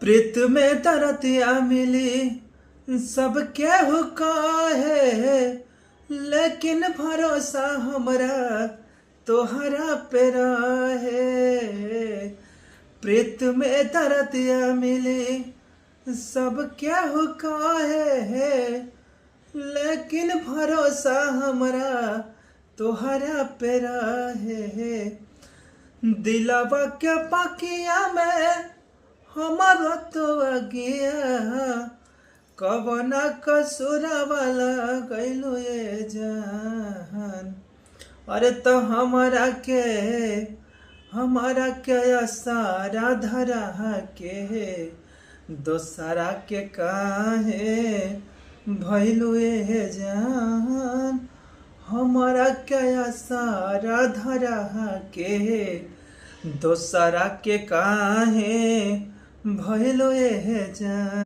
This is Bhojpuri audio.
प्रीत में दरदिया मिली सब केहू कहे, लेकिन भरोसा हमरा तोहरा पे रहे। प्रीत में दरदिया मिली सब केहू कहे, लेकिन भरोसा हमरा तोहरा पे रहे। दिलवा के पकिया में हमारा तो अगिया, कवना कसुरा वाला गइलो ये जान। अरे तो हमारा के सारा धरा के दोसरा के काहे भइलो ये जान। हमारा के सारा धरा के दोसरा के काहे भइलो ये जान।